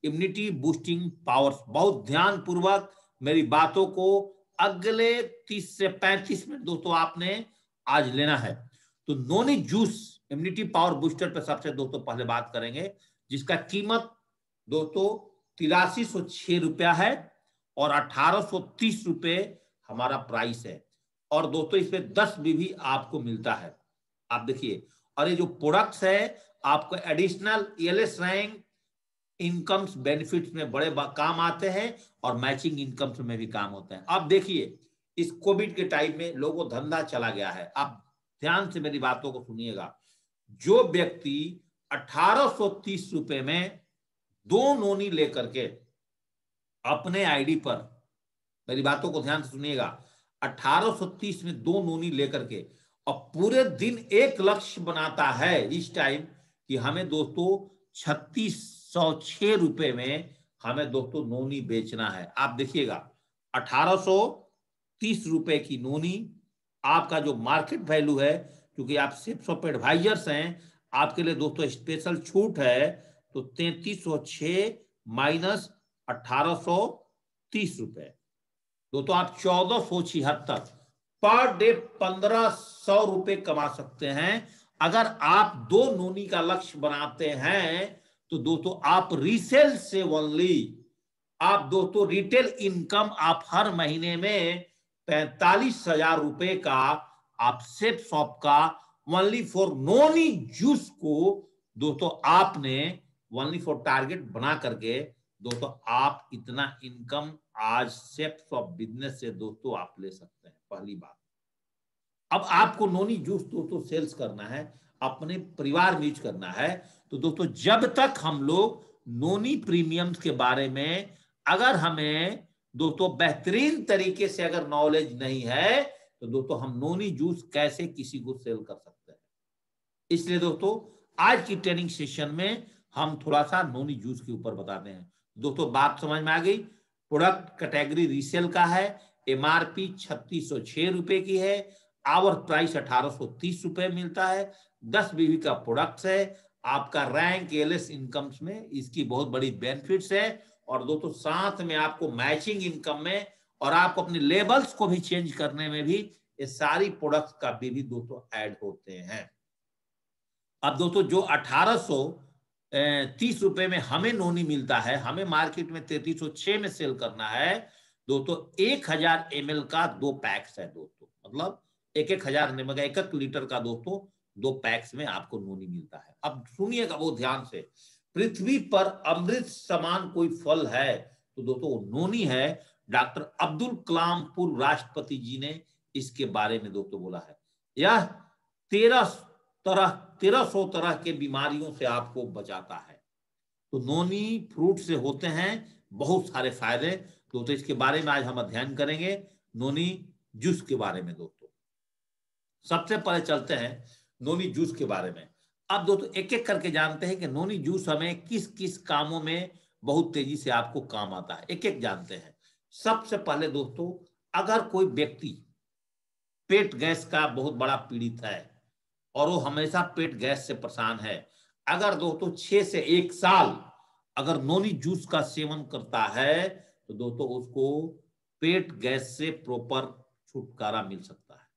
Immunity boosting powers. बहुत ध्यान पूर्वक मेरी बातों को अगले 30 से 35 मिनट दोस्तों आपने आज लेना है। तो noni juice immunity power booster पे सबसे दोस्तों पहले बात करेंगे, जिसका कीमत दोस्तों 8306 रुपया है और 1830 रुपए हमारा प्राइस है। और दोस्तों इसमें 10 भी आपको मिलता है। आप देखिए, और ये जो प्रोडक्ट्स है आपको additional ELS rank incomes benefits में बड़े काम आते हैं और मैचिंग इनकम्स में भी काम होते हैं। अब देखिए, इस कोविड के टाइम में लोगों को धंधा चला गया है। आप ध्यान से मेरी बातों को सुनिएगा। जो व्यक्ति 1830 रुपए में 2 नोनी लेकर के अपने आईडी पर, मेरी बातों को ध्यान से सुनिएगा, 1830 में 2 नोनी लेकर के और पूरे दिन एक लक्ष्य बनाता है इस टाइम कि हमें दोस्तों 3606 रुपए में हमें दोस्तों नोनी बेचना है। आप देखिएगा 1830 रुपए की नोनी, आपका जो मार्केट वैल्यू है, क्योंकि आप सिर्फ ऑफ एडवाइजर्स हैं, आपके लिए दोस्तों स्पेशल छूट है। तो 3306 माइनस 1830 रुपए, दोस्तों आप 1476 पर डे 1500 रुपए कमा सकते हैं। अगर आप 2 नोनी का लक्ष्य बनाते हैं तो दोस्तों आप रीसेल से ओनली, आप दोस्तों रिटेल इनकम आप हर महीने में 45,000 रुपए का आप सेफ शॉप का ओनली फॉर नोनी जूस को दोस्तों आपने ओनली फॉर टारगेट बना करके दोस्तों आप इतना इनकम आज सेफ शॉप बिजनेस से दोस्तों आप ले सकते हैं। पहली बात, अब आपको नोनी जूस दोस्तों सेल्स करना है, अपने परिवार में यूज करना है। तो दोस्तों जब तक हम लोग नोनी प्रीमियम्स के बारे में अगर हमें दोस्तों बेहतरीन तरीके से अगर नॉलेज नहीं है तो दोस्तों हम नोनी जूस कैसे किसी को सेल कर सकते हैं। इसलिए दोस्तों आज की ट्रेनिंग सेशन में हम थोड़ा सा नोनी जूस के ऊपर बताते हैं। दोस्तों बात समझ में आ गई। प्रोडक्ट कैटेगरी रीसेल का है, MRP 3606 रुपए की है, आवर प्राइस 1830 रुपए मिलता है, 10 BV का प्रोडक्ट है, आपका रैंक ELS इनकम्स में इसकी बहुत बड़ी बेनिफिट्स है। और दोस्तों साथ में आपको मैचिंग इनकम में और आपको अपने लेबल्स को भी चेंज करने में भी ये सारी प्रोडक्ट्स का भी दोस्तों ऐड होते हैं। अब दोस्तों जो 1830 रुपए में हमें नोनी मिलता है, हमें मार्केट में 3306 में सेल करना है दोस्तों। 1000 ml का 2 पैक्स है दोस्तों, मतलब 1000 ml का 1 लीटर का दोस्तों 2 पैक्स में आपको नोनी मिलता है। अब सुनिएगा बहुत ध्यान से, पृथ्वी पर अमृत समान कोई फल है तो दोस्तों वो नोनी है। डॉक्टर अब्दुल कलाम पूर्व राष्ट्रपति जी ने इसके बारे में दोस्तों बोला है। यह 1300 तरह के बीमारियों से आपको बचाता है। तो नोनी फ्रूट से होते हैं बहुत सारे फायदे। दोस्तों इसके बारे में आज हम अध्ययन करेंगे, नोनी जूस के बारे में। दोस्तों सबसे पहले चलते हैं नोनी जूस के बारे में। अब दोस्तों एक एक करके जानते हैं कि नोनी जूस हमें किस किस कामों में बहुत तेजी से आपको काम आता है, एक एक जानते हैं। सबसे पहले दोस्तों, अगर कोई व्यक्ति पेट गैस का बहुत बड़ा पीड़ित है और वो हमेशा पेट गैस से परेशान है, अगर दोस्तों 6 से 1 साल अगर नोनी जूस का सेवन करता है तो दोस्तों उसको पेट गैस से प्रॉपर छुटकारा मिल सकता है।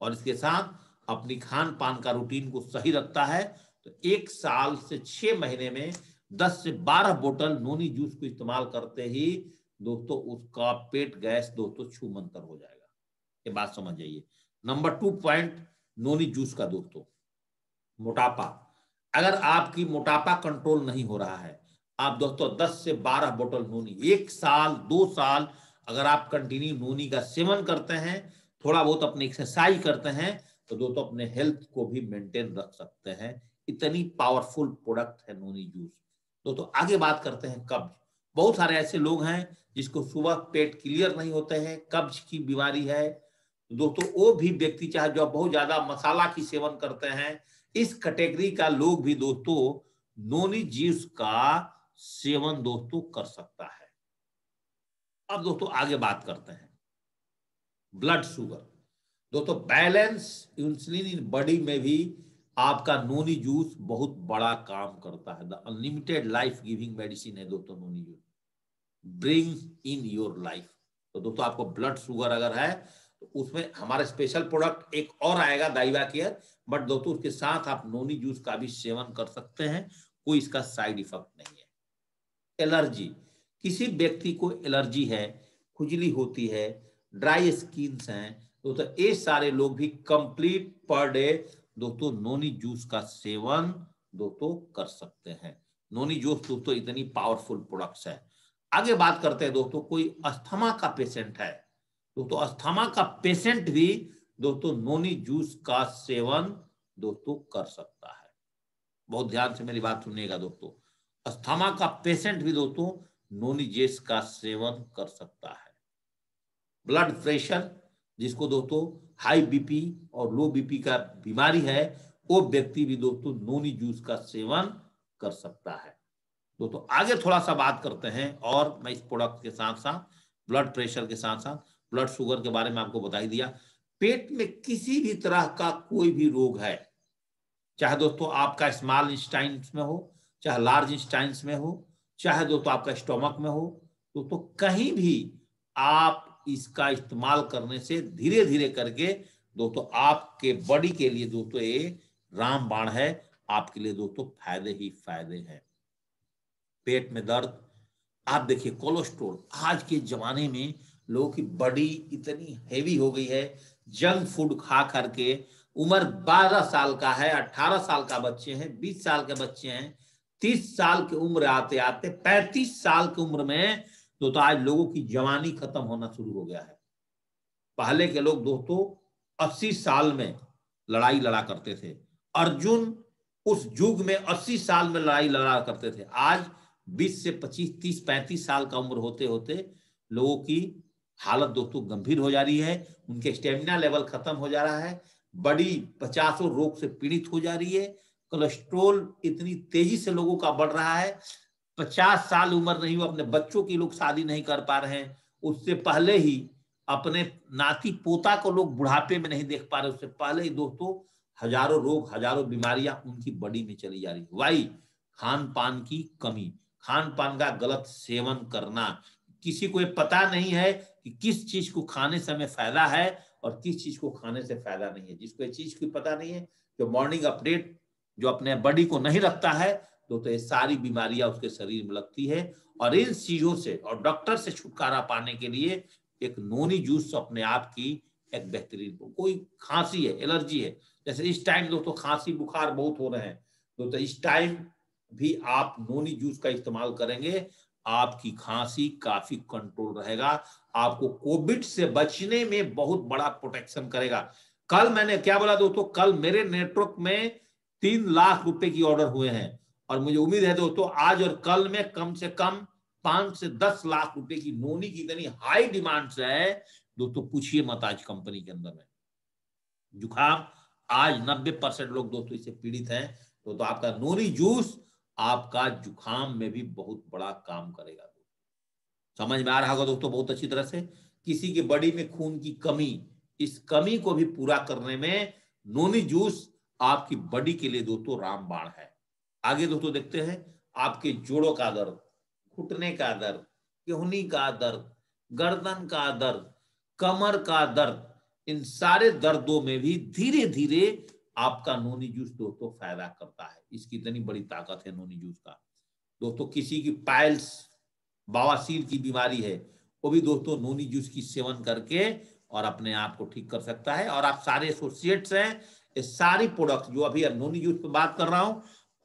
और इसके साथ अपनी खान पान का रूटीन को सही रखता है तो 1 साल से 6 महीने में 10 से 12 बोतल नोनी जूस को इस्तेमाल करते ही दोस्तों उसका पेट गैस दोस्तों छूमंतर हो जाएगा। ये बात समझ जाइए। नंबर 2 पॉइंट नोनी जूस का दोस्तों, मोटापा। अगर आपकी मोटापा कंट्रोल नहीं हो रहा है, आप दोस्तों 10 से 12 बोतल नोनी 1 साल 2 साल अगर आप कंटिन्यू नोनी का सेवन करते हैं, थोड़ा बहुत अपनी एक्सरसाइज करते हैं तो दोस्तों अपने हेल्थ को भी मेंटेन रख सकते हैं। इतनी पावरफुल प्रोडक्ट है नोनी जूस। दोस्तों आगे बात करते हैं कब्ज। बहुत सारे ऐसे लोग हैं जिसको सुबह पेट क्लियर नहीं होते हैं, कब्ज की बीमारी है दोस्तों। वो भी व्यक्ति चाहे जो बहुत ज्यादा मसाला की सेवन करते हैं, इस कैटेगरी का लोग भी दोस्तों नोनी जूस का सेवन दोस्तों कर सकता है। अब दोस्तों आगे बात करते हैं ब्लड शुगर। दोस्तों बैलेंस इंसुलिन इन बॉडी में भी आपका नोनी जूस बहुत बड़ा काम करता है। The unlimited life giving medicine है दोस्तों noni juice, bring in your life. तो दोस्तों आपको ब्लड शुगर अगर है तो उसमें हमारा स्पेशल प्रोडक्ट एक और आएगा दाइवा केयर, बट दोस्तों उसके साथ आप नोनी जूस का भी सेवन कर सकते हैं, कोई इसका साइड इफेक्ट नहीं है। एलर्जी, किसी व्यक्ति को एलर्जी है, खुजली होती है, ड्राई स्किन हैं, दोस्तों ये सारे लोग भी कंप्लीट पर डे दोस्तों नोनी जूस का सेवन दोस्तों कर सकते हैं। नोनी जूस दोस्तों इतनी पावरफुल प्रोडक्ट्स है। आगे बात करते हैं दोस्तों, कोई अस्थमा का पेशेंट है, दोस्तों अस्थमा का पेशेंट भी दोस्तों नोनी जूस का सेवन दोस्तों कर सकता है। बहुत ध्यान से मेरी बात सुनिएगा दोस्तों, अस्थमा का पेशेंट भी दोस्तों नोनी जूस का सेवन कर सकता है। ब्लड प्रेशर, जिसको दोस्तों हाई बीपी और लो बीपी का बीमारी है, वो व्यक्ति भी दोस्तों नोनी जूस का सेवन कर सकता है। दोस्तों आगे थोड़ा सा बात करते हैं, और मैं इस प्रोडक्ट के साथ साथ ब्लड प्रेशर के साथ साथ ब्लड शुगर के बारे में आपको बता ही दिया। पेट में किसी भी तरह का कोई भी रोग है, चाहे दोस्तों आपका स्मॉल इंस्टाइन्स में हो, चाहे लार्ज इंस्टाइन्स में हो, चाहे दोस्तों आपका स्टोमक में हो, दोस्तों कहीं भी आप इसका इस्तेमाल करने से धीरे धीरे करके दोस्तों आपके बॉडी के लिए दोस्तों ये रामबाण है, आपके लिए दोस्तों फायदे ही फायदे हैं। पेट में दर्द, आप देखिए कोलेस्ट्रॉल, आज के जमाने में लोगों की बॉडी इतनी हेवी हो गई है, जंक फूड खा करके। उम्र 12 साल का है, 18 साल का बच्चे हैं, 20 साल के बच्चे हैं, 30 साल की उम्र आते आते 35 साल की उम्र में तो आज लोगों की जवानी खत्म होना शुरू हो गया है। पहले के लोग दोस्तों 80 साल में लड़ाई लड़ा करते थे, अर्जुन उस युग में 80 साल में लड़ाई लड़ा करते थे। आज 20 से 25, 30, 35 साल का उम्र होते होते लोगों की हालत दोस्तों गंभीर हो जा रही है, उनके स्टेमिना लेवल खत्म हो जा रहा है, बड़ी 50 रोग से पीड़ित हो जा रही है, कोलेस्ट्रोल इतनी तेजी से लोगों का बढ़ रहा है। 50 साल उम्र नहीं हुआ, अपने बच्चों की लोग शादी नहीं कर पा रहे हैं, उससे पहले ही अपने नाती पोता को लोग बुढ़ापे में नहीं देख पा रहे, उससे पहले ही दोस्तों हजारों रोग, हजारों बीमारियां उनकी बॉडी में चली जा रही। वाई, खान पान की कमी, खान पान का गलत सेवन करना। किसी को ये पता नहीं है कि किस चीज को खाने से हमें फायदा है और किस चीज को खाने से फायदा नहीं है। जिसको ये चीज की पता नहीं है, जो मॉर्निंग अपडेट जो अपने बॉडी को नहीं रखता है, तो ये सारी बीमारियां उसके शरीर में लगती है। और इन चीजों से और डॉक्टर से छुटकारा पाने के लिए एक नोनी जूस अपने आप की एक बेहतरीन, कोई खांसी है, एलर्जी है, जैसे इस टाइम दोस्तों खांसी बुखार बहुत हो रहे हैं, तो इस टाइम भी आप नोनी जूस का इस्तेमाल करेंगे, आपकी खांसी काफी कंट्रोल रहेगा, आपको कोविड से बचने में बहुत बड़ा प्रोटेक्शन करेगा। कल मैंने क्या बोला दोस्तों, कल मेरे नेटवर्क में 3 लाख रुपए की ऑर्डर हुए हैं, और मुझे उम्मीद है दोस्तों आज और कल में कम से कम 5 से 10 लाख रुपए की नोनी की इतनी हाई डिमांड है दोस्तों, पूछिए मत। आज कंपनी के अंदर में जुकाम, आज 90% लोग दोस्तों इससे पीड़ित हैं, तो आपका नोनी जूस आपका जुकाम में भी बहुत बड़ा काम करेगा। समझ में आ रहा होगा दोस्तों बहुत अच्छी तरह से। किसी की बॉडी में खून की कमी, इस कमी को भी पूरा करने में नोनी जूस आपकी बॉडी के लिए दोस्तों रामबाण है। आगे दोस्तों देखते हैं, आपके जोड़ों का दर्द, घुटने का दर्द, केहनी का दर्द, गर्दन का दर्द, कमर का दर्द, इन सारे दर्दों में भी धीरे धीरे आपका नोनी जूस दोस्तों फायदा करता है। इसकी इतनी बड़ी ताकत है नोनी जूस का। दोस्तों किसी की पाइल्स, बवासीर की बीमारी है, वो भी दोस्तों नोनी जूस की सेवन करके और अपने आप को ठीक कर सकता है। और आप सारे एसोसिएट्स हैं, ये सारी प्रोडक्ट जो अभी नोनी जूस पे बात कर रहा हूं,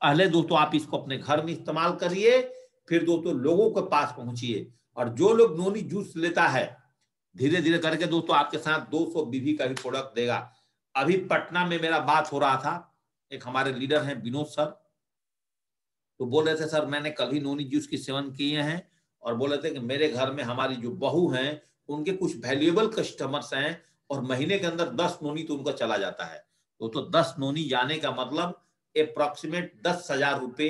पहले दोस्तों आप इसको अपने घर में इस्तेमाल करिए, फिर दोस्तों लोगों के पास पहुंचिए। और जो लोग नोनी जूस लेता है, धीरे धीरे करके दोस्तों आपके साथ 200 बीवी का भी प्रोडक्ट देगा। अभी पटना में मेरा बात हो रहा था, एक हमारे लीडर हैं विनोद सर, तो बोल रहे थे सर मैंने कल ही नोनी जूस की सेवन किए हैं, और बोल रहे थे कि मेरे घर में हमारी जो बहू हैं उनके कुछ वैल्यूएबल कस्टमर्स हैं, और महीने के अंदर 10 नोनी तो उनका चला जाता है। तो 10 नोनी जाने का मतलब अप्रोक्सीमेट 10,000 रुपए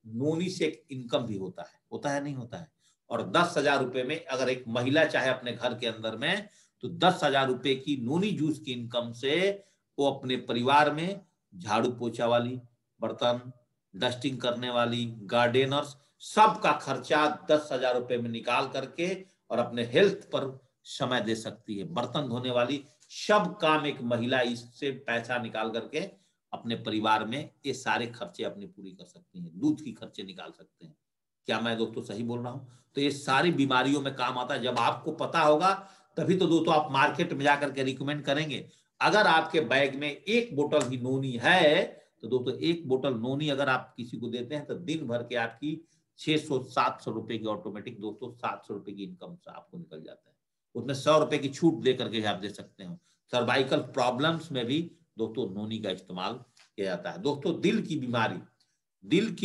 नोनी से एक इनकम भी होता है नहीं होता है। और 10,000 रुपए में अगर एक महिला चाहे अपने घर के अंदर में, तो 10,000 रुपए की नोनी जूस की इनकम से वो अपने परिवार में झाड़ू पोछा वाली, बर्तन डस्टिंग करने वाली, गार्डनर्स, सबका खर्चा 10,000 रुपए में निकाल करके और अपने हेल्थ पर समय दे सकती है। बर्तन धोने वाली, सब काम एक महिला इससे पैसा निकाल करके अपने परिवार में ये सारे खर्चे अपनी पूरी कर सकती हैं। दूध की खर्चे निकाल सकते हैं। क्या मैं दोस्तों सही बोल रहा हूं? तो ये सारी बीमारियों में काम आता है। जब आपको पता होगा तभी तो दोस्तों आप मार्केट में जाकर के रिकमेंड करेंगे। अगर आपके बैग में एक बोतल ही नोनी है तो दोस्तों एक बोतल नोनी अगर आप किसी को देते हैं तो दिन भर के आपकी 600-700 रुपए की ऑटोमेटिक दोस्तों 700 रुपए की इनकम से आपको निकल जाता है। उसमें 100 रुपए की छूट दे करके आप दे सकते हो। सर्वाइकल प्रॉब्लम्स में भी दोस्तों नोनी का इस्तेमाल किया जाता है। दोस्तों दिल की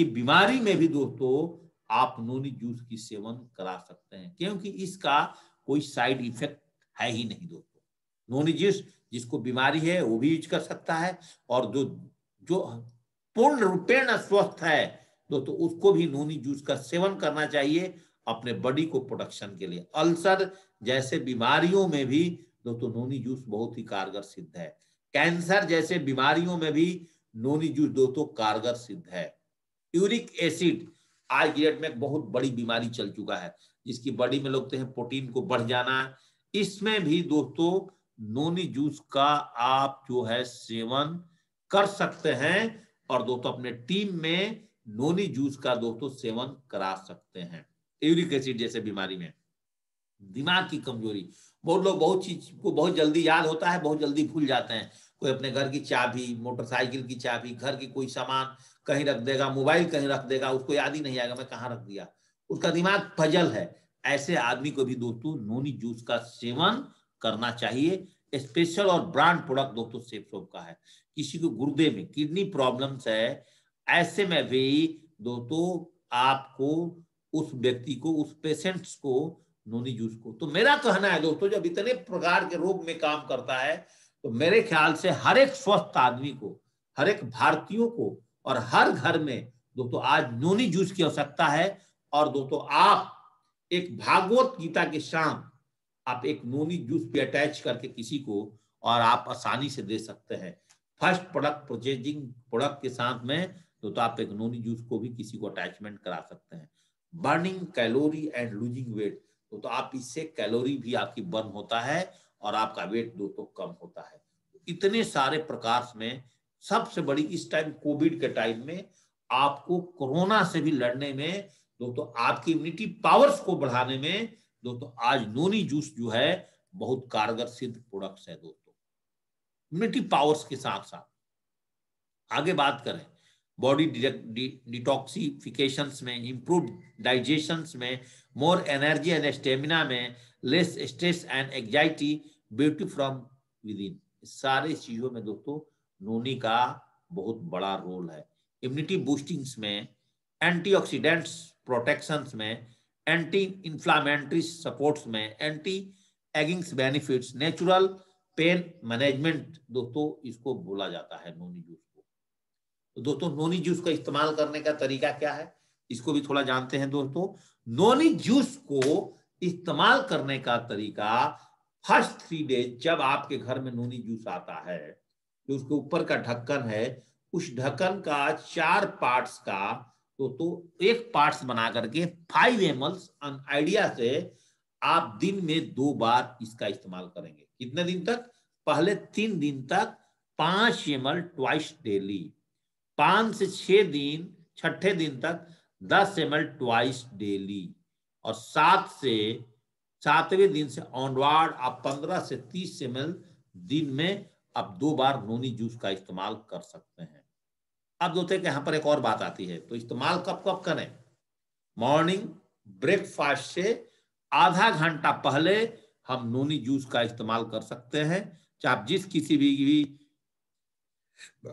बीमारी में भी दोस्तों आप नोनी जूस की सेवन करा सकते हैं, क्योंकि इसका कोई साइड इफेक्ट है ही नहीं दोस्तों। नोनी जूस जिसको बीमारी है वो भी यूज कर सकता है, और जो जो पूर्ण रूपेण स्वस्थ है दोस्तों उसको भी नोनी जूस का सेवन करना चाहिए अपने बॉडी को प्रोटेक्शन के लिए। अल्सर जैसे बीमारियों में भी दोस्तों नोनी जूस बहुत ही कारगर सिद्ध है। कैंसर जैसे बीमारियों में भी नोनी जूस दोस्तों कारगर सिद्ध है। यूरिक एसिड आज की डेट में एक बहुत बड़ी बीमारी चल चुका है, जिसकी बॉडी में लोग हैं प्रोटीन को बढ़ जाना। इसमें भी दोस्तों नोनी जूस का आप जो है सेवन कर सकते हैं, और दोस्तों अपने टीम में नोनी जूस का दोस्तों सेवन करा सकते हैं। यूरिक एसिड जैसे बीमारी में दिमाग की कमजोरी, बहुत लोग बहुत चीज को बहुत जल्दी याद होता है, बहुत जल्दी भूल जाते हैं। कोई अपने घर की चाबी, मोटरसाइकिल की चाबी, घर की कोई सामान कहीं रख देगा, मोबाइल कहीं रख देगा, उसको याद ही नहीं आएगा मैं कहाँ रख दिया, उसका दिमाग पजल है। ऐसे आदमी को भी दोस्तों नोनी जूस का सेवन करना चाहिए। स्पेशल और ब्रांड प्रोडक्ट दोस्तों सेफ सोप का है। किसी को गुर्दे में किडनी प्रॉब्लम्स है, ऐसे में भी दोस्तों आपको उस व्यक्ति को, उस पेशेंट्स को नोनी जूस को, तो मेरा कहना है दोस्तों जब इतने प्रकार के रोग में काम करता है तो मेरे ख्याल से हर एक स्वस्थ आदमी को, हर एक भारतीयों को और हर घर में दोस्तों आज नोनी जूस की आवश्यकता है। और दोस्तों आप एक भागवत गीता के शाम आप एक नोनी जूस भी अटैच करके किसी को और आप आसानी से दे सकते हैं। फर्स्ट प्रोडक्ट परचेजिंग प्रोडक्ट के साथ में तो आप एक नोनी जूस को भी किसी को अटैचमेंट करा सकते हैं। Burning calorie and losing weight, तो आप इससे कैलोरी भी आपकी बर्न होता है और आपका वेट दोस्तों कम होता है। इतने सारे प्रकार में सबसे बड़ी इस टाइम कोविड के टाइम में आपको कोरोना से भी लड़ने में दोस्तों, आपकी इम्यूनिटी पावर्स को बढ़ाने में दोस्तों आज नोनी जूस जो है बहुत कारगर सिद्ध प्रोडक्ट्स है दोस्तों। इम्यूनिटी पावर्स के साथ साथ आगे बात करें बॉडी डिटॉक्सिफिकेशंस में, इंप्रूव डाइजेशंस में, मोर एनर्जी एंड स्टेमिना में, less stress and anxiety, beauty from with in, सारे चीजों में दोस्तों नोनी का बहुत बड़ा रोल है। इम्यूनिटी बूस्टिंग्स में, एंटीऑक्सीडेंट्स प्रोटेक्शंस में, एंटी इंफ्लामेटरी सपोर्ट्स में, anti agings benefits, natural pain management दोस्तों इसको बोला जाता है नोनी जूस को। तो दोस्तों नोनी जूस का इस्तेमाल करने का तरीका क्या है इसको भी थोड़ा जानते हैं दोस्तों। नोनी जूस को इस्तेमाल करने का तरीका, फर्स्ट 3 डेज जब आपके घर में नोनी जूस आता है तो उसके ऊपर का ढक्कन है, उस ढक्कन का 4 पार्ट्स का तो एक पार्ट्स बना करके 5 ml आइडिया से आप दिन में 2 बार इसका इस्तेमाल करेंगे। कितने दिन तक? पहले 3 दिन तक 5 ml ट्वाइस डेली, 5 से 6 दिन, छठे दिन तक 10 ml ट्वाइस डेली, और 7वें दिन से ऑनवर्ड आप 15 से 30 ml दिन में आप 2 बार नोनी जूस का इस्तेमाल कर सकते हैं। अब दोस्तों यहाँ पर एक और बात आती है, तो इस्तेमाल कब कब करें? मॉर्निंग ब्रेकफास्ट से आधा घंटा पहले हम नोनी जूस का इस्तेमाल कर सकते हैं। चाहे आप जिस किसी भी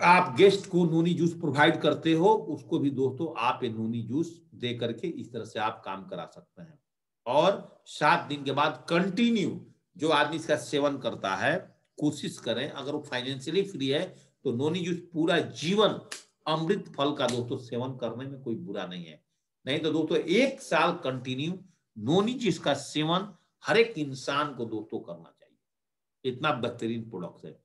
आप गेस्ट को नोनी जूस प्रोवाइड करते हो उसको भी दोस्तों आप ये नोनी जूस दे करके इस तरह से आप काम करा सकते हैं। और 7 दिन के बाद कंटिन्यू जो आदमी इसका सेवन करता है, कोशिश करें अगर वो फाइनेंशियली फ्री है तो नोनी जूस पूरा जीवन अमृत फल का दोस्तों सेवन करने में कोई बुरा नहीं है। नहीं तो दोस्तों 1 साल कंटिन्यू नोनी जूस का सेवन हर एक इंसान को दोस्तों करना चाहिए। इतना बेहतरीन प्रोडक्ट है।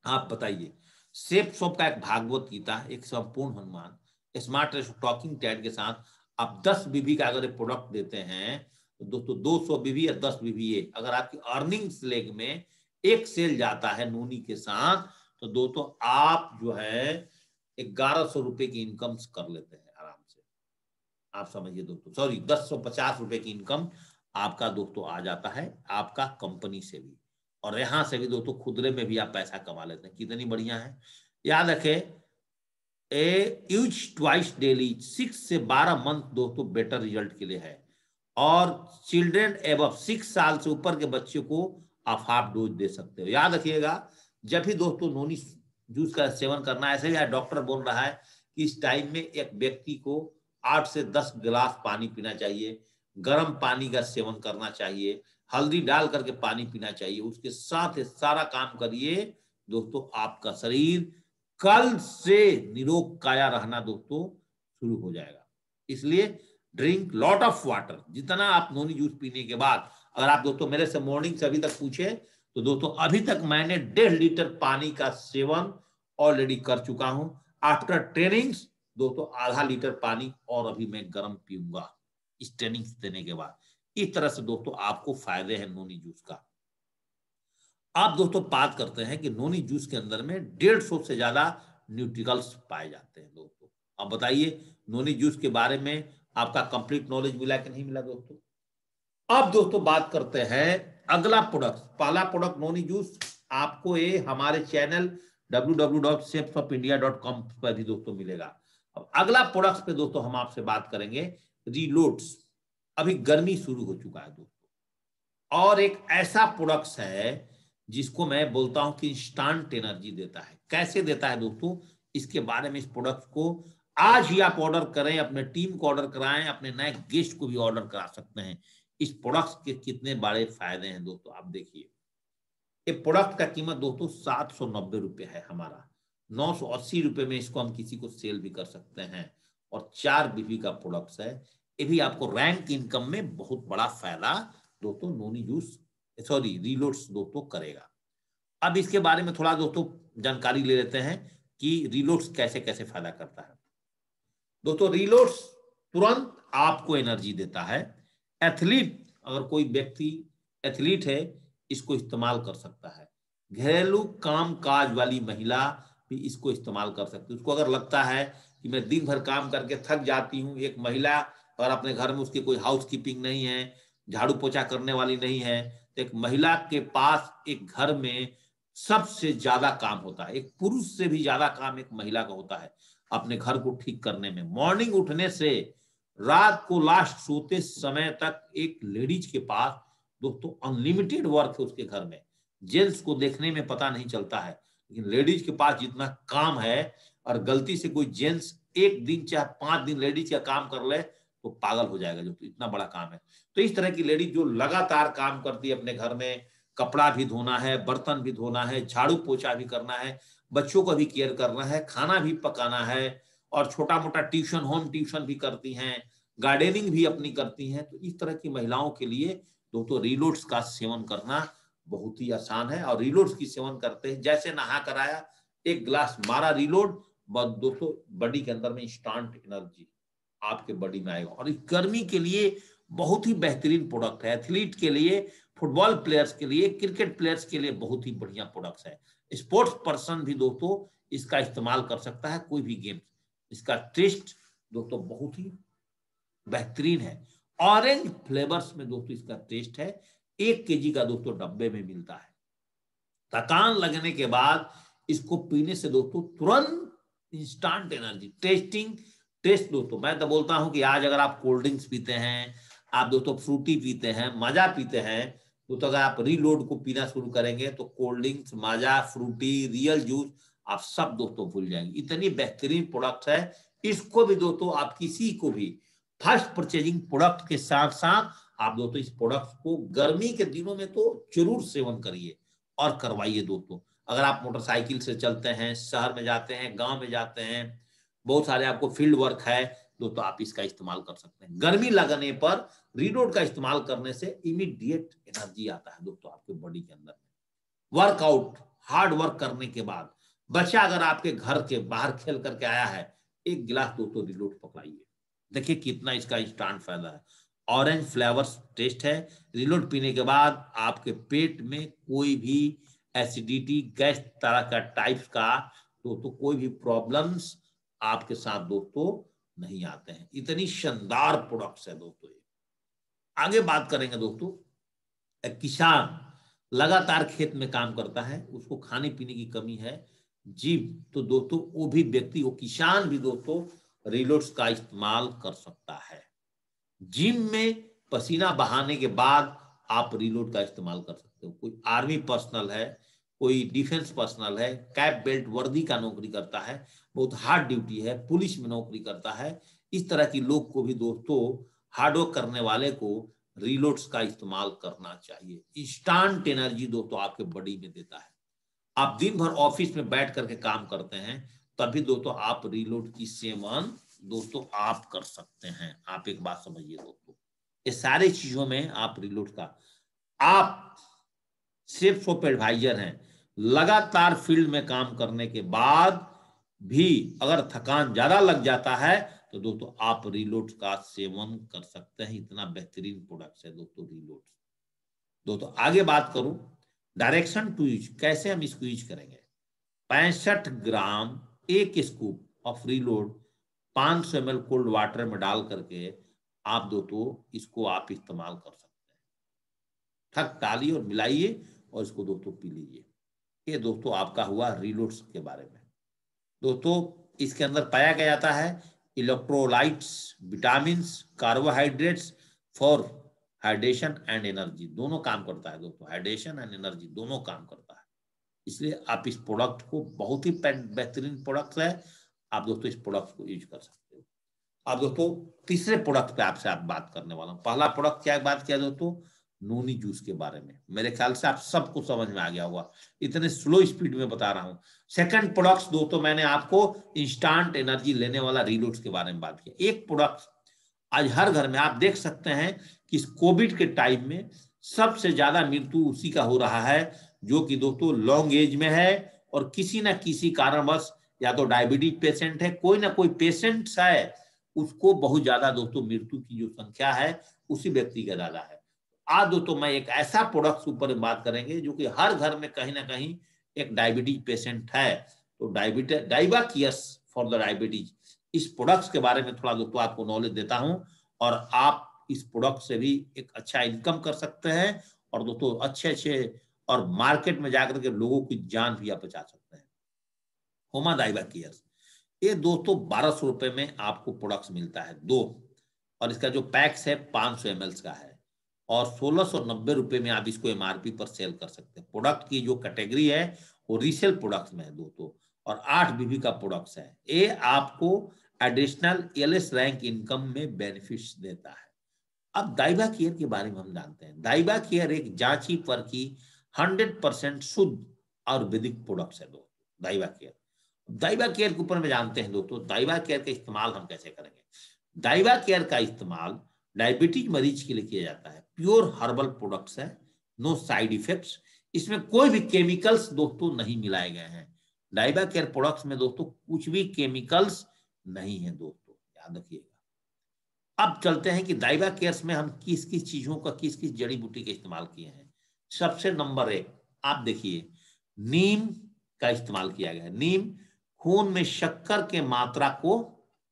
आप बताइए सेफ शॉप का एक भागवत गीता, एक संपूर्ण हनुमान, स्मार्ट टॉकिंग टैड के साथ आप 10 बीबी का अगर प्रोडक्ट देते हैं तो दोस्तों 200 बीबी या 10 बीबी अगर आपकी अर्निंग्स लेग में एक सेल जाता है नोनी के साथ तो दोस्तों आप जो है 1100 रुपए की इनकम कर लेते हैं आराम से। आप समझिए दोस्तों, सॉरी 1050 रुपए की इनकम आपका दोस्तों आ जाता है आपका कंपनी से भी, और यहां से भी दोस्तों खुदरे में भी आप पैसा कमा लेते हैं। कितनी बढ़िया है। याद रखें, यूज ट्वाइस डेली 6 से 12 मंथ दोस्तों बेटर रिजल्ट के लिए है, और चिल्ड्रेन एबव 6 साल से ऊपर के बच्चे को आप हाफ डोज दे सकते हो। याद रखिएगा, जब भी दोस्तों नोनी जूस का सेवन करना है, ऐसे ही डॉक्टर बोल रहा है कि इस टाइम में एक व्यक्ति को 8 से 10 गिलास पानी पीना चाहिए, गर्म पानी का सेवन करना चाहिए, हल्दी डाल करके पानी पीना चाहिए, उसके साथ सारा काम करिए दोस्तों, आपका शरीर कल से निरोग काया रहना दोस्तों शुरू हो जाएगा। इसलिए ड्रिंक लॉट ऑफ वाटर, जितना आप नोनी जूस पीने के बाद, अगर आप दोस्तों मेरे से मॉर्निंग से अभी तक पूछे तो दोस्तों अभी तक मैंने 1.5 लीटर पानी का सेवन ऑलरेडी कर चुका हूं। आफ्टर ट्रेनिंग्स दोस्तों आधा लीटर पानी और अभी मैं गर्म पीऊंगा इस ट्रेनिंग देने के बाद। इस तरह से दोस्तों आपको फायदे हैं नोनी जूस का। आप दोस्तों बात करते हैं कि नोनी जूस के अंदर में 150 से ज्यादा न्यूट्रिकल्स पाए जाते हैं दोस्तों। अब बताइए नोनी जूस के बारे में आपका कंप्लीट नॉलेज मिला कि नहीं मिला दोस्तों। अब दोस्तों बात करते हैं अगला प्रोडक्ट। पहला प्रोडक्ट नोनी जूस आपको ये हमारे चैनल www.chefsofIndia.com पर भी दोस्तों मिलेगा। अब अगला प्रोडक्ट पे दोस्तों हम आपसे बात करेंगे रीलोड्स। अभी गर्मी शुरू हो चुका है दोस्तों, और एक ऐसा प्रोडक्ट है जिसको मैं बोलता हूं कि इंस्टेंट एनर्जी देता है। कैसे देता है दोस्तों, इसके बारे में, इस प्रोडक्ट को आज ही आप ऑर्डर करें, अपने टीम को ऑर्डर कराएं, अपने नए गेस्ट को भी ऑर्डर करा सकते हैं। इस प्रोडक्ट के कितने बड़े फायदे हैं दोस्तों, आप देखिए। ये प्रोडक्ट का कीमत दोस्तों 790 रुपए है हमारा, 980 रुपए में इसको हम किसी को सेल भी कर सकते हैं, और 4 बीबी का प्रोडक्ट है। ये भी आपको रैंक इनकम में बहुत बड़ा फायदा दोस्तों नोनी जूस, सॉरी रीलोड्स दोस्तों करेगा। अब इसके बारे में थोड़ा दोस्तों जानकारी ले लेते हैं कि रीलोड्स कैसे कैसे फायदा करता है। दोस्तों रीलोड्स तुरंत आपको एनर्जी देता है। एथलीट, अगर कोई व्यक्ति एथलीट है, इसको इस्तेमाल कर सकता है। घरेलू काम काज वाली महिला भी इसको इस्तेमाल कर सकती है। उसको अगर लगता है कि मैं दिन भर काम करके थक जाती हूँ, एक महिला अगर अपने घर में उसकी कोई हाउस कीपिंग नहीं है, झाड़ू पोछा करने वाली नहीं है, तो एक महिला के पास एक घर में सबसे ज्यादा काम होता है। एक पुरुष से भी ज्यादा काम एक महिला का होता है अपने घर को ठीक करने में। मॉर्निंग उठने से रात को लास्ट सोते समय तक एक लेडीज के पास दोस्तों अनलिमिटेड वर्क है उसके घर में। जेंट्स को देखने में पता नहीं चलता है, लेकिन लेडीज के पास जितना काम है, और गलती से कोई जेंट्स एक दिन चाहे 5 दिन लेडीज का काम कर ले तो पागल हो जाएगा, जो तो इतना बड़ा काम है। तो इस तरह की लेडीज जो लगातार काम करती है अपने घर में, कपड़ा भी धोना है, बर्तन भी धोना है, झाड़ू पोछा भी करना है, बच्चों को भी केयर करना है, खाना भी पकाना है, और छोटा मोटा ट्यूशन, होम ट्यूशन भी करती हैं, गार्डनिंग भी अपनी करती हैं। तो इस तरह की महिलाओं के लिए दोस्तों रीलोड्स का सेवन करना बहुत ही आसान है। और रीलोड्स की सेवन करते हैं, जैसे नहा कर आया, एक गिलास मारा रीलोड, दोस्तों बॉडी के अंदर में इंस्टेंट एनर्जी आपके बॉडी में आएगा। और इस गर्मी के लिए बहुत ही बेहतरीन प्रोडक्ट है। एथलीट के लिए, फुटबॉल प्लेयर्स के लिए, क्रिकेट प्लेयर्स के लिए बहुत ही बढ़िया प्रोडक्ट है। स्पोर्ट्स पर्सन भी दोस्तों इसका इस्तेमाल कर सकता है, कोई भी गेम। इसका टेस्ट दोस्तों बहुत ही बेहतरीन है। ऑरेंज फ्लेवर्स में दोस्तों इसका टेस्ट है। 1 केजी का दोस्तों डब्बे में मिलता है। थकान लगने के बाद इसको पीने से दोस्तों तुरंत इंस्टेंट एनर्जी, टेस्ट दोस्तों, मैं तो बोलता हूं कि आज अगर आप कोल्ड ड्रिंक्स पीते हैं, आप दोस्तों फ्रूटी पीते हैं, माजा पीते हैं, तो अगर आप रीलोड को पीना शुरू करेंगे तो कोल्ड ड्रिंक्स, माजा, फ्रूटी, रियल जूस आप सब दोस्तों भूल जाएंगे। इतनी बेहतरीन प्रोडक्ट है। इसको भी दोस्तों आप किसी को भी फर्स्ट परचेजिंग प्रोडक्ट के साथ साथ आप दोस्तों इस प्रोडक्ट को गर्मी के दिनों में तो जरूर सेवन करिए और करवाइए दोस्तों। अगर आप मोटरसाइकिल से चलते हैं, शहर में जाते हैं, गांव में जाते हैं, बहुत सारे आपको फील्ड वर्क है दोस्तों, आप इसका इस्तेमाल कर सकते हैं। गर्मी लगने पर रीलोड का इस्तेमाल करने से इमीडिएट एनर्जी आता है दोस्तों आपके बॉडी के अंदर। वर्कआउट, हार्ड वर्क करने के बाद बच्चा अगर आपके घर के बाहर खेल करके आया है, एक गिलास दोस्तों रिलोड पकड़ाइए, देखिए कितना इसका इंस्टेंट फायदा है। ऑरेंज फ्लेवर टेस्ट है। रिलोड पीने के बाद आपके पेट में कोई भी एसिडिटी, गैस तरह का टाइप्स का दोस्तों कोई भी प्रॉब्लम्स आपके साथ दोस्तों नहीं आते हैं। इतनी शानदार प्रोडक्ट्स है दोस्तों। आगे बात करेंगे दोस्तों, एक किसान लगातार खेत में काम करता है, उसको खाने पीने की कमी है जी, तो दोस्तों वो भी व्यक्ति, वो किसान भी दोस्तों रिलोड्स का इस्तेमाल कर सकता है। जिम में पसीना बहाने के बाद आप रिलोड का इस्तेमाल कर सकते हो। कोई आर्मी पर्सनल है, कोई डिफेंस पर्सनल है, कैप बेल्ट वर्दी का नौकरी करता है, बहुत हार्ड ड्यूटी है, पुलिस में नौकरी करता है, इस तरह की लोग को भी दोस्तों, हार्डवर्क करने वाले को रिलोड्स का इस्तेमाल करना चाहिए। इंस्टेंट एनर्जी दोस्तों आपके बॉडी में देता है। आप दिन भर ऑफिस में बैठ करके काम करते हैं, तभी दोस्तों आप रिलोड की सेवन दोस्तों आप कर सकते हैं। आप एक बात समझिए दोस्तों, ये सारी चीजों में आप रिलोड का, आप सिर्फ सॉफ्ट एडवाइजर हैं, लगातार फील्ड में काम करने के बाद भी अगर थकान ज्यादा लग जाता है तो दोस्तों आप रिलोड का सेवन कर सकते हैं। इतना बेहतरीन प्रोडक्ट है दोस्तों रिलोड। दोस्तों आगे बात करूं, डायरेक्शन टू यूज, कैसे हम इसको यूज करेंगे। 65 ग्राम एक scoop of reload 500 ml cold water में डाल करके आप दोस्तों इसको आप इस्तेमाल कर सकते हैं। ठक डालिए और मिलाइए और इसको दोस्तों पी लीजिए। ये दोस्तों आपका हुआ रिलोड्स के बारे में। दोस्तों इसके अंदर पाया गया जाता है electrolytes, vitamin, carbohydrates for hydration and energy, दोनों काम करता है दोस्तों। हाइड्रेशन एंड एनर्जी दोनों काम करता है, इसलिए आप इस प्रोडक्ट को, बहुत ही बेहतरीन प्रोडक्ट है, आप दोस्तों इस प्रोडक्ट को यूज कर सकते हो। अब दोस्तों तीसरे प्रोडक्ट पे आपसे आप बात करने वाला हूं। पहला प्रोडक्ट क्या बात किया दोस्तों, नोनी जूस के बारे में। मेरे ख्याल से आप सबको समझ में आ गया होगा, इतने स्लो स्पीड में बता रहा हूं। सेकंड प्रोडक्ट दोस्तों मैंने आपको इंस्टेंट एनर्जी लेने वाला रिलोड्स के बारे में बात किया। एक प्रोडक्ट आज हर घर में आप देख सकते हैं कि इस कोविड के टाइम में सबसे ज्यादा मृत्यु उसी का हो रहा है जो कि दोस्तों लॉन्ग एज में है और किसी ना किसी कारणवश या तो डायबिटीज पेशेंट है, कोई ना कोई पेशेंट है, उसको बहुत ज्यादा दोस्तों मृत्यु की जो संख्या है उसी व्यक्ति का ज्यादा है। आज दोस्तों मैं एक ऐसा प्रोडक्ट ऊपर बात करेंगे जो कि हर घर में कहीं ना कहीं एक डायबिटीज पेशेंट है, तो diabetes, Diaba cares for the diabetes, इस प्रोडक्ट्स के बारे में थोड़ा दोस्तों आपको नॉलेज देता हूं और आप इस प्रोडक्ट से भी एक अच्छा इनकम कर सकते हैं और दोस्तों अच्छे अच्छे और मार्केट में जाकर के लोगों की जान भी आप बचा सकते हैं। होमा डाइबा केयर्स, ये दोस्तों 1200 रुपए में आपको प्रोडक्ट्स मिलता है दो, और इसका जो पैक्स है 500 ml का है और 1690 रुपए में आप इसको एमआरपी पर सेल कर सकते हैं। प्रोडक्ट की जो कैटेगरी है वो रीसेल प्रोडक्ट्स में है दोस्तों और 8 बीबी का प्रोडक्ट्स है। ये आपको एडिशनल एलएस रैंक इनकम में बेनिफिट्स देता है। अब डाइबा केयर के बारे में हम जानते हैं। डाइबा केयर एक जांची परखी 100% शुद्ध आयुर्वेदिक प्रोडक्ट्स है दोस्तों डाइबा केयर। डाइबा केयर के ऊपर में जानते हैं दोस्तों डाइबा केयर का इस्तेमाल हम कैसे करेंगे। डाइबा केयर का इस्तेमाल डायबिटीज मरीज के लिए किया जाता है। प्योर हर्बल प्रोडक्ट्स है, नो साइड इफेक्ट्स, इसमें कोई भी केमिकल्स दोस्तों नहीं मिलाए गए हैं। डाइबा केयर प्रोडक्ट्स में दोस्तों कुछ भी केमिकल्स नहीं है दोस्तों, याद रखिएगा। अब चलते हैं कि डाइबा केयर्स में हम किस किस चीजों का, किस किस जड़ी बूटी का इस्तेमाल किए हैं। सबसे नंबर 1 आप देखिए, नीम का इस्तेमाल किया गया है। नीम खून में शक्कर के मात्रा को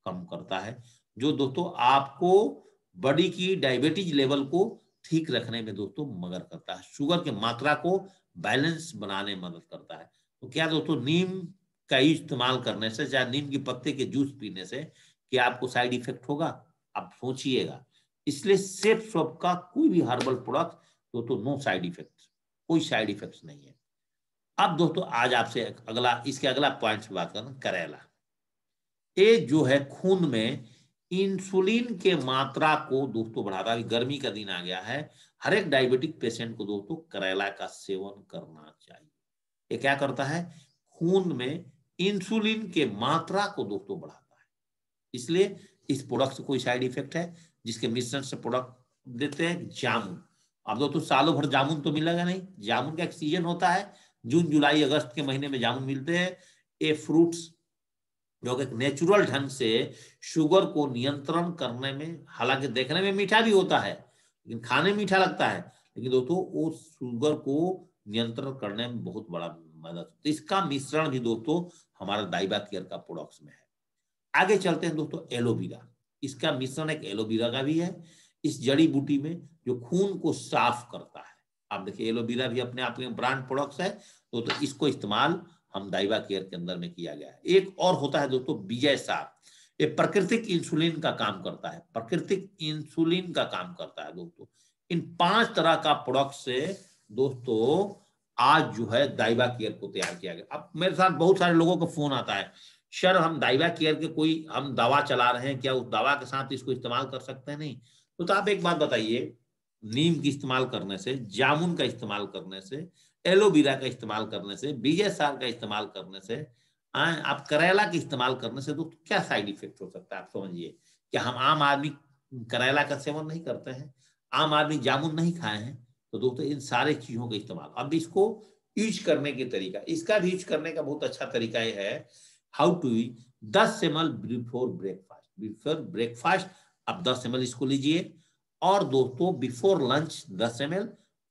कम करता है, जो दोस्तों आपको बॉडी की डायबिटीज लेवल को ठीक रखने में दोस्तों मदद करता है, शुगर की मात्रा को बैलेंस बनाने में मदद करता है। तो क्या दोस्तों नीम का इस्तेमाल करने से, चाहे नीम की पत्ते के जूस पीने से क्या आपको साइड इफेक्ट होगा, आप सोचिएगा। इसलिए सेफ शॉप का कोई भी हर्बल प्रोडक्ट दोस्तों नो साइड इफेक्ट, कोई साइड इफेक्ट्स नहीं है। अब दोस्तों आज आपसे अगला, इसके अगला पॉइंट पे बात करना, करेला। ये जो है खून में इंसुलिन के मात्रा को दोस्तों बढ़ाता है। गर्मी का दिन आ गया है, हर एक डायबिटिक पेशेंट को दोस्तों करेला का सेवन करना चाहिए। ये क्या करता है, खून में इंसुलिन के मात्रा को दोस्तों बढ़ाता है। इसलिए इस प्रोडक्ट से कोई साइड इफेक्ट है, जिसके मिश्रण से प्रोडक्ट देते हैं जामुन। अब दोस्तों सालों भर जामुन तो मिलेगा नहीं, जामुन का एक सीजन होता है, जून जुलाई अगस्त के महीने में जामुन मिलते हैं। ए फ्रूट्स, जो कि नेचुरल ढंग से शुगर को नियंत्रण करने में, हालांकि देखने में मीठा भी होता है लेकिन खाने में मीठा लगता है, लेकिन दोस्तों वो शुगर को नियंत्रण करने में बहुत बड़ा मदद। तो इसका मिश्रण भी दोस्तों हमारा दाइबा केयर का प्रोडक्ट्स में है। आगे चलते हैं दोस्तों, एलोवेरा। इसका मिश्रण एक एलोवेरा का भी है इस जड़ी बूटी में, जो खून को साफ करता है। आप देखिए एलोवेरा भी अपने आप में ब्रांड प्रोडक्ट्स है, तो इसको इस्तेमाल हम दाइबा केयर के अंदर में किया गया है। एक और होता है दोस्तों विजय सार, ये प्राकृतिक इंसुलिन का काम करता है, प्राकृतिक इंसुलिन का काम करता है दोस्तों। इन 5 तरह का प्रोडक्ट से दोस्तों आज जो है दाइबा केयर को तैयार किया गया। अब मेरे साथ बहुत सारे लोगों का फोन आता है, सर हम दाइबा केयर के कोई हम दवा चला रहे हैं, क्या उस दवा के साथ इसको इस्तेमाल कर सकते हैं? नहीं। तो आप एक बात बताइए, नीम की इस्तेमाल करने से, जामुन का इस्तेमाल करने से, एलोवेरा का इस्तेमाल करने से, विजय सार का इस्तेमाल करने से, आप करेला के इस्तेमाल करने से तो क्या साइड इफेक्ट हो सकता है आप समझिए। क्या हम आम आदमी करेला का सेवन नहीं करते हैं, आम आदमी जामुन नहीं खाए हैं? तो दोस्तों इन सारे चीजों का इस्तेमाल, अब इसको यूज करने के तरीका, इसका भी यूज करने का बहुत अच्छा तरीका है। How to 10 ml before breakfast, before breakfast आप 10 ml इसको लीजिए, और दोस्तों बिफोर लंच 10 ml,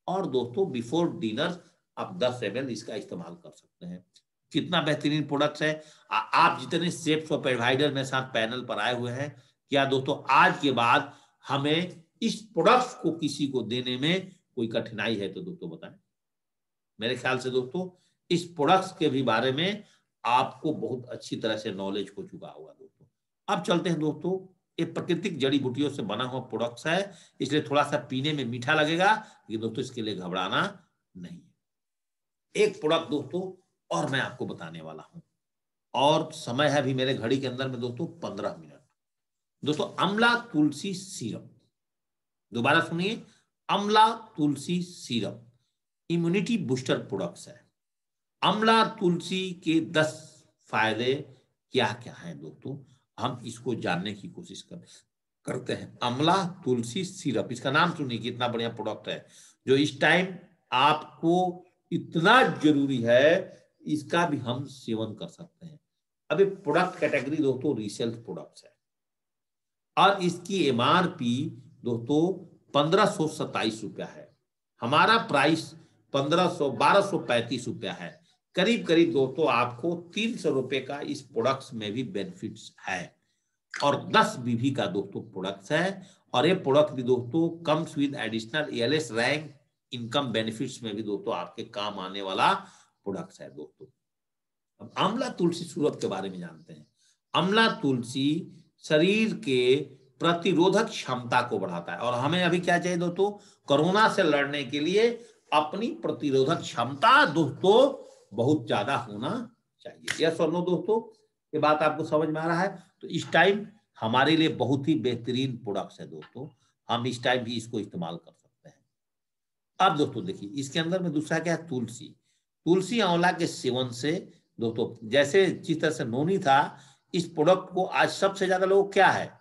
और दोस्तों बिफोर डिनर आप 10 ml इसका इस्तेमाल कर सकते हैं। कितना बेहतरीन प्रोडक्ट है। आप जितने सेफ्स और प्रोवाइडर मेरे साथ पैनल पर आए हुए हैं, क्या दोस्तों आज के बाद हमें इस प्रोडक्ट को किसी को देने में कोई कठिनाई है? तो दोस्तों बताएं। मेरे ख्याल से दोस्तों इस प्रोडक्ट्स के भी बारे में आपको बहुत अच्छी तरह से नॉलेज हो चुका होगा दोस्तों। अब चलते हैं दोस्तों, ये प्राकृतिक जड़ी बूटियों से बना हुआ प्रोडक्ट्स है, इसलिए थोड़ा सा पीने में मीठा लगेगा, लेकिन दोस्तों इसके लिए घबराना नहीं। एक प्रोडक्ट दोस्तों और मैं आपको बताने वाला हूं, और समय है अभी मेरे घड़ी के अंदर में दोस्तों 15 मिनट। दोस्तों अमला तुलसी सीरप, दोबारा सुनिए, अमला तुलसी सीरप इम्यूनिटी बूस्टर प्रोडक्ट्स है। अमला तुलसी के 10 फायदे क्या क्या हैं दोस्तों, हम इसको जानने की कोशिश करते हैं। अमला तुलसी सिरप, इसका नाम सुनिए कितना बढ़िया प्रोडक्ट है, जो इस टाइम आपको इतना जरूरी है, इसका भी हम सेवन कर सकते हैं। अभी प्रोडक्ट कैटेगरी दोस्तों रीसेल प्रोडक्ट्स है, और इसकी एमआरपी दोस्तों 1527 रुपया है। हमारा प्राइस 1235 रुपया है। करीब करीब दोस्तों आपको 300 रुपए का इस प्रोडक्ट्स में भी बेनिफिट्स है, और 10 बीबी का दोस्तों प्रोडक्ट्स है, और ये प्रोडक्ट भी दोस्तों comes with additional ALS rank income benefits में भी दोस्तों आपके काम आने वाला प्रोडक्ट्स है दोस्तों। अब आंवला तुलसी सिरप के बारे में जानते हैं। आंवला तुलसी शरीर के प्रतिरोधक क्षमता को बढ़ाता है, और हमें अभी क्या चाहिए दोस्तों, कोरोना से लड़ने के लिए अपनी प्रतिरोधक क्षमता दोस्तों बहुत ज्यादा होना चाहिए। यस और नो दोस्तों, ये बात आपको समझ में आ रहा है? तो इस टाइम हमारे लिए बहुत ही बेहतरीन प्रोडक्ट्स है दोस्तों, हम इस टाइम भी इसको इस्तेमाल कर सकते हैं। अब दोस्तों देखिए इसके अंदर में दूसरा क्या है, तुलसी। तुलसी आंवला के सेवन से दोस्तों, जैसे जिस तरह से नोनी था, इस प्रोडक्ट को आज सबसे ज्यादा लोग क्या है,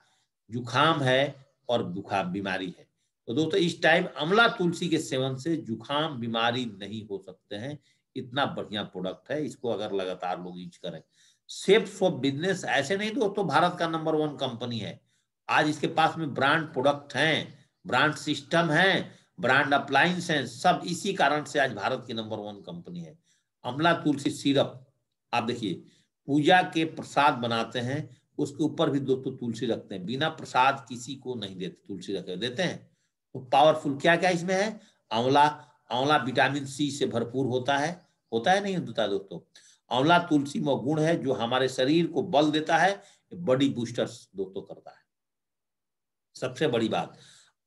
जुखाम है और जुखाम बीमारी है। तो दोस्तों इस टाइम आंवला तुलसी के सेवन से जुखाम बीमारी नहीं हो सकते हैं। इतना बढ़िया प्रोडक्ट है, इसको अगर लगातार लोग यूज करें। सेफ फॉर बिजनेस, ऐसे नहीं दोस्तों भारत का नंबर 1 कंपनी है, आज इसके पास में ब्रांड प्रोडक्ट हैं, ब्रांड सिस्टम है, ब्रांड अप्लायंस है, सब इसी कारण से आज भारत की नंबर 1 कंपनी है। आंवला तुलसी सिरप, आप देखिए पूजा के प्रसाद बनाते हैं, उसके ऊपर भी दोस्तों तुलसी रखते हैं, बिना प्रसाद किसी को नहीं देते, तुलसी रख देते हैं। तो पावरफुल क्या क्या इसमें है, आंवला, आंवला विटामिन सी से भरपूर होता है नहीं होता दोस्तों। आंवला तुलसी में गुण है जो हमारे शरीर को बल देता है, बॉडी बूस्टर्स दोस्तों करता है। सबसे बड़ी बात,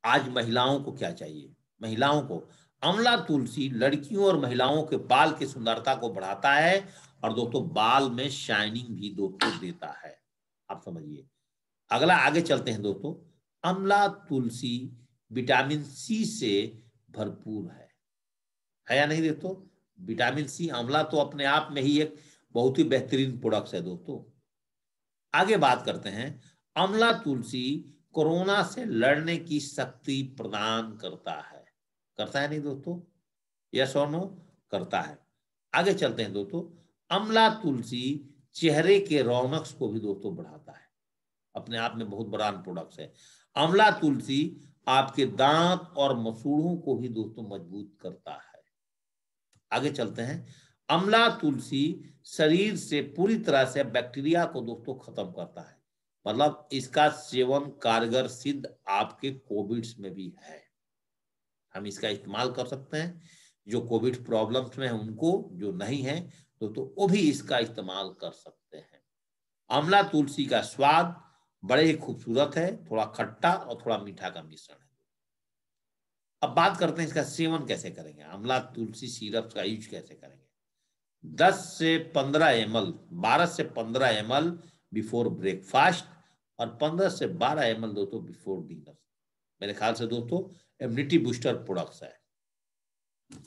आज महिलाओं को क्या चाहिए, महिलाओं को आंवला तुलसी लड़कियों और महिलाओं के बाल की सुंदरता को बढ़ाता है, और दोस्तों बाल में शाइनिंग भी दोस्तों देता है, आप समझिए। अगला आगे चलते हैं दोस्तों, आंवला तुलसी विटामिन सी से भरपूर है या नहीं दोस्तों? विटामिन सी, आंवला तो अपने आप में ही एक बहुत ही बेहतरीन प्रोडक्ट है दोस्तों। आगे बात करते हैं, आंवला तुलसी कोरोना से लड़ने की शक्ति प्रदान करता है नहीं दोस्तों? यस और नो, करता है। आगे चलते हैं दोस्तों, अमला तुलसी चेहरे के रौनक को भी दोस्तों बढ़ाता है, अपने आप में बहुत बड़ा प्रोडक्ट है। अमला तुलसी आपके दांत और मसूड़ों को भी दोस्तों मजबूत करता है। आगे चलते हैं। अमला तुलसी शरीर से पूरी तरह से बैक्टीरिया को दोस्तों खत्म करता है, मतलब इसका सेवन कारगर सिद्ध आपके कोविड में भी है। हम इसका इस्तेमाल कर सकते हैं, जो कोविड प्रॉब्लम्स में है उनको, जो नहीं है तो वो भी इसका इस्तेमाल कर सकते हैं। आंवला तुलसी का स्वाद बड़े ही खूबसूरत है, थोड़ा खट्टा और थोड़ा मीठा का मिश्रण है। अब बात करते हैं इसका सेवन कैसे करेंगे, आंवला तुलसी सिरप का यूज कैसे करेंगे। 10 से 15 ml, 12 से 15 ml बिफोर ब्रेकफास्ट और 15 से 12 ml दोस्तों बिफोर डिनर। मेरे ख्याल से दोस्तों इम्यूनिटी बूस्टर प्रोडक्ट्स है।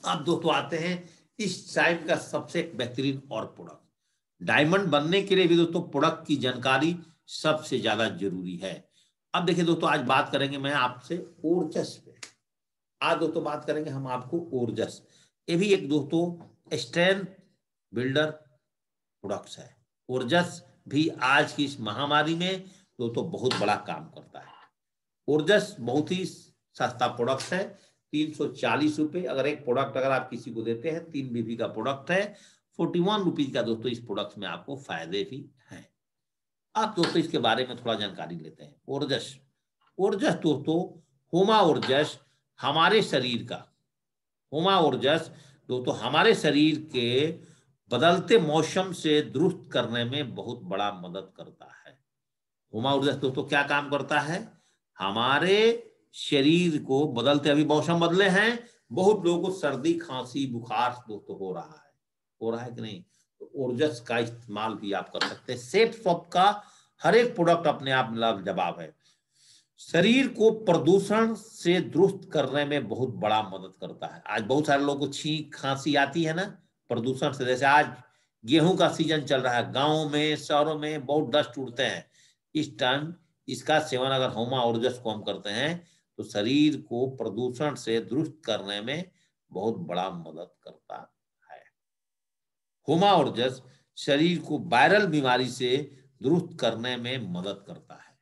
अब दोस्तों आते हैं इस टाइप का सबसे बेहतरीन और प्रोडक्ट। डायमंड बनने के लिए भी दोस्तों प्रोडक्ट की जानकारी सबसे ज्यादा जरूरी है। अब देखिए दोस्तों, आज बात करेंगे मैं आपसे ओरजस पे। आज दोस्तों बात करेंगे हम आपको ओरजस। ये भी एक दोस्तों स्ट्रेंथ बिल्डर प्रोडक्ट्स है। ओरजस भी आज की इस महामारी में दोस्तों बहुत बड़ा काम करता है। ओरजस बहुत ही सस्ता प्रोडक्ट है, 340 रुपए। अगर एक प्रोडक्ट अगर आप किसी को देते हैं, 3 बीबी का प्रोडक्ट है, 41 रुपीज का दोस्तों इस प्रोडक्ट में आपको फायदे भी हैं। अब दोस्तों इसके बारे में थोड़ा जानकारी लेते हैं। ओरजस, ओरजस दोस्तों होमा ओरजस हमारे शरीर का, होमा ओरजस दोस्तों हमारे शरीर के बदलते मौसम से दुरुस्त करने में बहुत बड़ा मदद करता है। होमा ओरजस दोस्तों क्या काम करता है, हमारे शरीर को बदलते, अभी मौसम बदले हैं, बहुत लोगों को सर्दी खांसी बुखार दोस्तों हो रहा है कि नहीं, तो ओरजस का इस्तेमाल भी आप कर सकते हैं। सेफ शॉप का हर एक प्रोडक्ट अपने आप में जवाब है। शरीर को प्रदूषण से दुरुस्त करने में बहुत बड़ा मदद करता है। आज बहुत सारे लोगों को छींक खांसी आती है ना प्रदूषण से, जैसे आज गेहूं का सीजन चल रहा है, गांवों में शहरों में बहुत डस्ट उड़ते हैं। इस टाइम इसका सेवन अगर होमा ओरजस को हम करते हैं तो शरीर को प्रदूषण से दुरुस्त करने में बहुत बड़ा मदद करता है। होमा ओरजस शरीर को वायरल बीमारी से दुरुस्त करने में मदद करता है।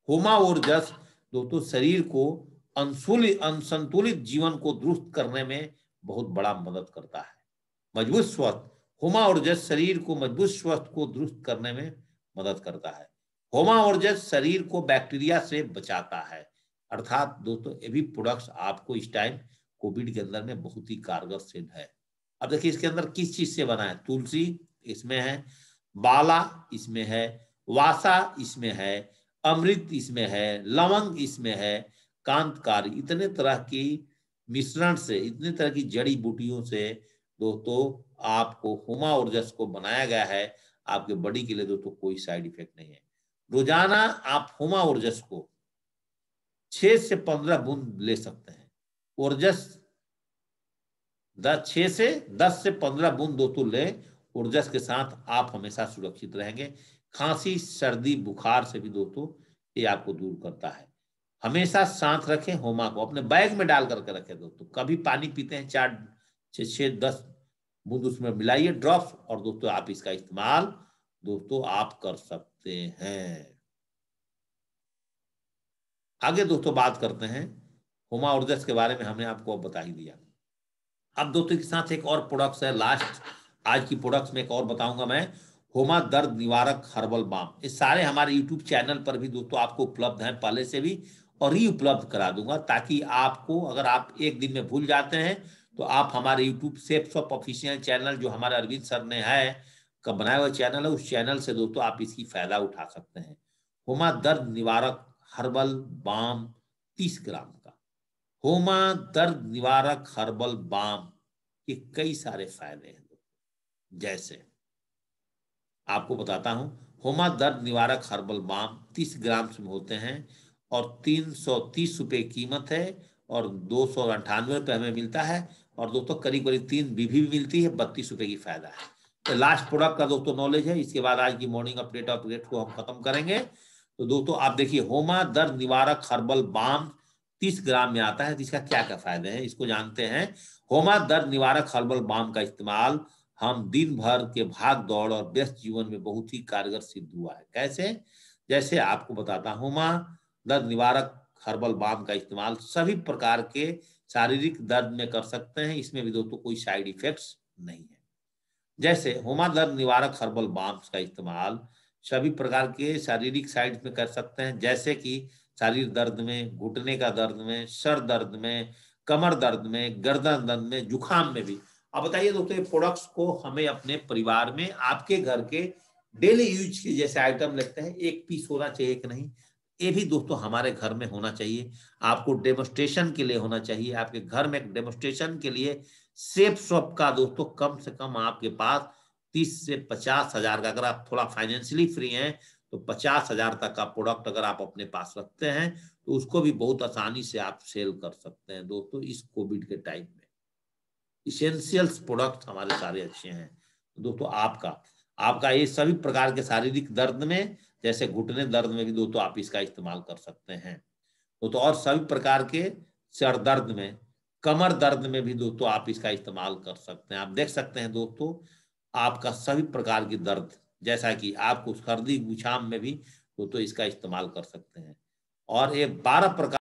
होमा ओरजस दोस्तों शरीर को असंतुलित जीवन को दुरुस्त करने में बहुत बड़ा मदद करता है। मजबूत स्वस्थ, होमा ओरजस शरीर को मजबूत स्वस्थ को दुरुस्त करने में मदद करता है। होमा ओरजस शरीर को बैक्टीरिया से बचाता है। अर्थात दोस्तों ये भी प्रोडक्ट्स आपको इस टाइम कोविड के अंदर में बहुत ही कारगर सिद्ध है। अब देखिए इसके अंदर किस चीज से बना है, तुलसी इसमें है, बाला इसमें है, वासा इसमें है, अमृत इसमें है, लवंग इसमें है, कांतकारी, इतने तरह की मिश्रण से, इतने तरह की जड़ी बूटियों से दोस्तों आपको होमा ओरजस को बनाया गया है। आपके बॉडी के लिए दोस्तों कोई साइड इफेक्ट नहीं है। रोजाना आप होमा ओरजस को 6 से 15 बूंद ले सकते हैं। ओरजस 6 से 10 से 15 बूंद दोस्तों लें, ओरजस के साथ आप हमेशा सुरक्षित रहेंगे। खांसी सर्दी बुखार से भी दोस्तों ये आपको दूर करता है। हमेशा साथ रखें, होमा को अपने बैग में डाल करके रखें दोस्तों। कभी पानी पीते हैं 4 से 6 10 बूंद उसमें मिलाइए ड्रॉप्स, और दोस्तों आप इसका इस्तेमाल दोस्तों आप कर सकते हैं। आगे दोस्तों बात करते हैं, होमा ओरजस के बारे में हमने आपको अब बता ही दिया। अब दोस्तों के साथ एक और प्रोडक्ट्स है, लास्ट आज की प्रोडक्ट्स में एक और बताऊंगा मैं, होमा दर्द निवारक हर्बल बाम। ये सारे हमारे यूट्यूब चैनल पर भी दोस्तों आपको उपलब्ध हैं पहले से भी, और ही उपलब्ध करा दूंगा, ताकि आपको अगर आप एक दिन में भूल जाते हैं तो आप हमारे YouTube safe shop official channel जो हमारे अरविंद सर ने है का बनाया हुआ चैनल है, उस चैनल से दोस्तों आप इसकी फायदा उठा सकते हैं। होमा दर्द निवारक हर्बल बाम 30 ग्राम का। होमा दर्द निवारक हर्बल बाम के कई सारे फायदे हैं, जैसे आपको बताता हूं। होमा दर्द निवारक हर्बल बाम 30 ग्राम में होते हैं और 330 रुपए कीमत है, और 298 रुपए हमें मिलता है, और दोस्तों करीब करीब 3 बीबी भी मिलती है, 32 रुपए की फायदा है। तो लास्ट प्रोडक्ट का दोस्तों नॉलेज है, इसके बाद आज की मॉर्निंग अपडेट को हम खत्म करेंगे। तो दोस्तों आप देखिए, होमा दर्द निवारक हर्बल बाम 30 ग्राम में आता है, तो इसका क्या क्या फायदे हैं इसको जानते हैं। होमा दर्द निवारक हर्बल बाम का इस्तेमाल हम दिन भर के भाग दौड़ और व्यस्त जीवन में बहुत ही कारगर सिद्ध हुआ है। कैसे? जैसे आपको बताता हूँ, माँ दर्द निवारक हर्बल बाम का इस्तेमाल सभी प्रकार के शारीरिक दर्द में कर सकते हैं। इसमें भी दोस्तों कोई साइड इफेक्ट्स नहीं है। जैसे होमा दर्द निवारक हर्बल बाम्स का इस्तेमाल सभी प्रकार के शारीरिक साइड में कर सकते हैं, जैसे कि शरीर दर्द में, घुटने का दर्द में, सर दर्द में, कमर दर्द में, गर्दन दर्द में, जुकाम में भी। अब बताइए दोस्तों, ये प्रोडक्ट्स को हमें अपने परिवार में, आपके घर के डेली यूज के जैसे आइटम लगते हैं, एक पीस होना चाहिए कि नहीं, ये भी दोस्तों हमारे घर में होना चाहिए। आपको डेमोस्ट्रेशन के लिए होना चाहिए, आपके घर में एक डेमोस्ट्रेशन के लिए सेफ शॉप का दोस्तों कम से कम आपके पास 30 से 50 हजार का, अगर आप थोड़ा फाइनेंशियली फ्री हैं तो 50 हजार तक का प्रोडक्ट अगर आप अपने पास रखते हैं तो उसको भी बहुत आसानी से आप सेल कर सकते हैं दोस्तों। इस कोविड के टाइम में इसेंशियल्स प्रोडक्ट हमारे सारे अच्छे हैं दोस्तों। आपका आपका ये सभी प्रकार के शारीरिक दर्द में, जैसे घुटने दर्द में भी दोस्तों आप इसका इस्तेमाल कर सकते हैं दोस्तों। और सभी प्रकार के सर दर्द में, कमर दर्द में भी दोस्तों आप इसका इस्तेमाल कर सकते हैं। आप देख सकते हैं दोस्तों, आपका सभी प्रकार की दर्द, जैसा कि आपको सर्दी जुकाम में भी दोस्तों इसका इस्तेमाल कर सकते हैं। और ये 12 प्रकार